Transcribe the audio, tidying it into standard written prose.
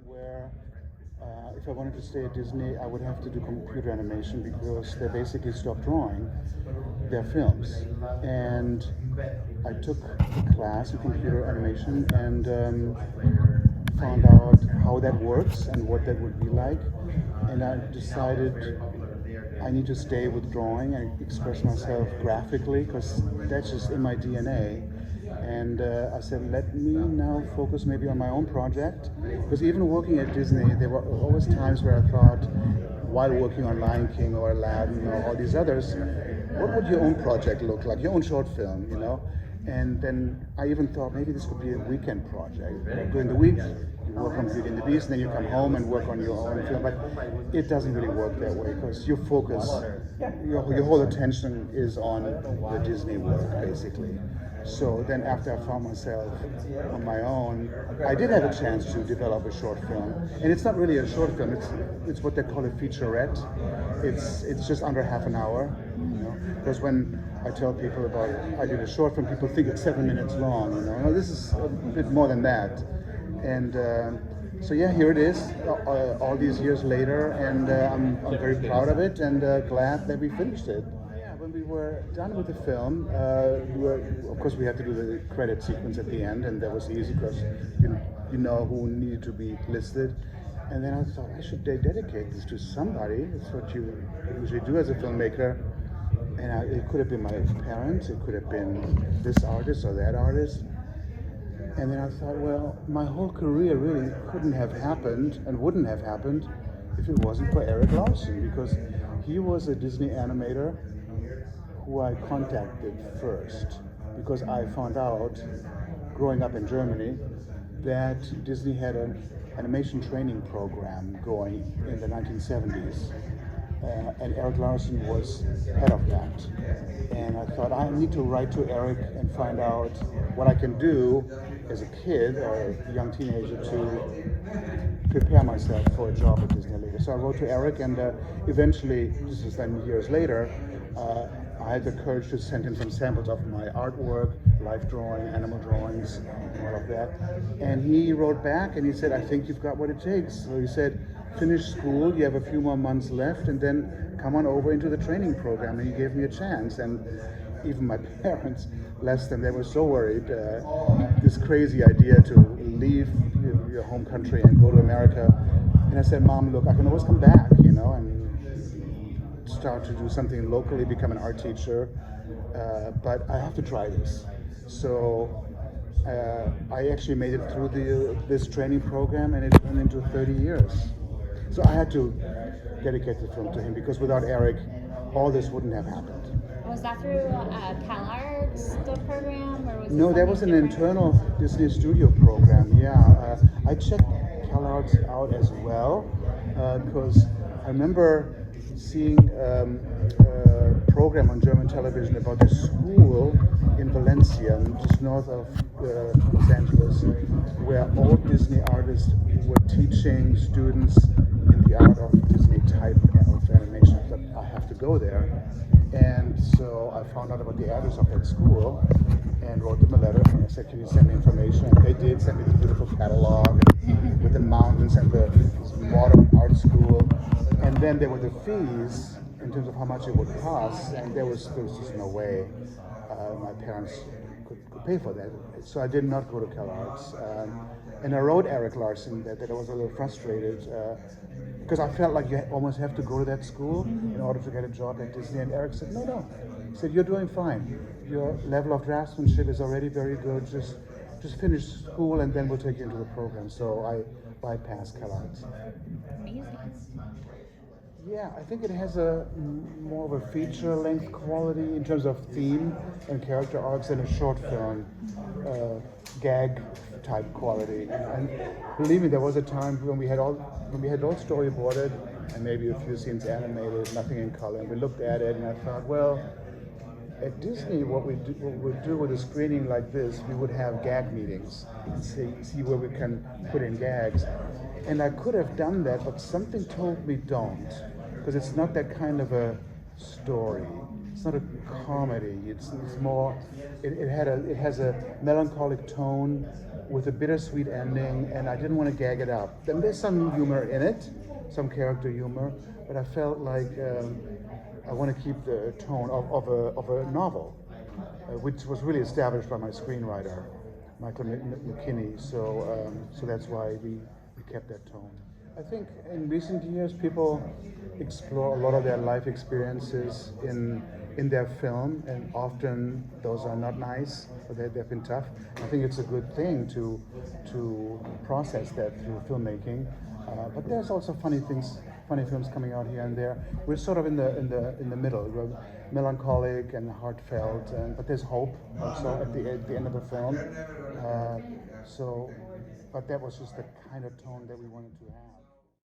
where if I wanted to stay at Disney, I would have to do computer animation because they basically stopped drawing their films. And I took a class in computer animation and found out how that works and what that would be like. And I decided I need to stay with drawing and express myself graphically because that's just in my DNA. And I said, let me now focus maybe on my own project. Because even working at Disney, there were always times where I thought, while working on Lion King or Aladdin or all these others, what would your own project look like, your own short film, you know? And then I even thought maybe this could be a weekend project. Like during the week, you work on Beauty and the Beast, and then you come home and work on your own film. But it doesn't really work that way because your focus, your whole attention is on the Disney work, basically. So then after I found myself on my own, I did have a chance to develop a short film. And it's not really a short film, it's what they call a featurette. It's just under half an hour, you know. Because when I tell people about I did a short film, people think it's 7 minutes long, you know. No, this is a bit more than that. And so yeah, here it is, all these years later, and I'm very proud of it and glad that we finished it. When we were done with the film, of course we had to do the credit sequence at the end, and that was easy because you know who needed to be listed. And then I thought I should dedicate this to somebody. It's what you usually do as a filmmaker. And it could have been my parents, it could have been this artist or that artist. And then I thought, well, my whole career really couldn't have happened and wouldn't have happened if it wasn't for Erik Larsen, because he was a Disney animator who I contacted first, because I found out, growing up in Germany, that Disney had an animation training program going in the 1970s. And Erik Larsen was head of that. And I thought, I need to write to Erik and find out what I can do as a kid or a young teenager to prepare myself for a job at Disney later. So I wrote to Erik, and eventually, this is then years later, I had the courage to send him some samples of my artwork, life drawing, animal drawings, and all of that. And he wrote back and he said, I think you've got what it takes. So he said, finish school, you have a few more months left, and then come on over into the training program. And he gave me a chance. And even my parents, bless them, they were so worried. This crazy idea to leave your home country and go to America. And I said, Mom, look, I can always come back, you know, and start to do something locally, become an art teacher, but I have to try this. So I actually made it through this training program, and it turned into 30 years. So I had to dedicate the film to him, because without Erik, all this wouldn't have happened. Was that through CalArts, the program, or was No, that was an internal Disney Studio program. Yeah, I checked CalArts out as well, because I remember seeing a program on German television about a school in Valencia, just north of Los Angeles, where old Disney artists were teaching students in the art of Disney type of animation. I thought, I have to go there. And so I found out about the address of that school and wrote them a letter. And I said, can you send me information? And they did send me the beautiful catalog with the mountains and the modern art school. And then there were the fees in terms of how much it would cost, and there was just no way my parents could pay for that. So I did not go to CalArts. And I wrote Erik Larsen that I was a little frustrated because I felt like you almost have to go to that school in order to get a job at Disney. And Erik said, no. He said, you're doing fine. Your level of draftsmanship is already very good. Just finish school and then we'll take you into the program. So I bypassed CalArts. Amazing. Yeah, I think it has a more of a feature-length quality in terms of theme and character arcs than a short film gag type quality. And believe me, there was a time when we had all storyboarded and maybe a few scenes animated, nothing in color. And we looked at it, and I thought, well, at Disney, what we would do with a screening like this, we would have gag meetings and see where we can put in gags. And I could have done that, but something told me don't, because it's not that kind of a story. it's not a comedy. It's more. It has a melancholic tone with a bittersweet ending, and I didn't want to gag it up. Then there's some humor in it, some character humor, but I felt like I want to keep the tone of a novel, which was really established by my screenwriter, Michael McKinney. So that's why we kept that tone. I think in recent years people explore a lot of their life experiences in their film, and often those are not nice, or they've been tough. I think it's a good thing to process that through filmmaking. But there's also funny films coming out here and there. We're sort of in the middle. We're melancholic and heartfelt, but there's hope also at the end of the film. But that was just the kind of tone that we wanted to have.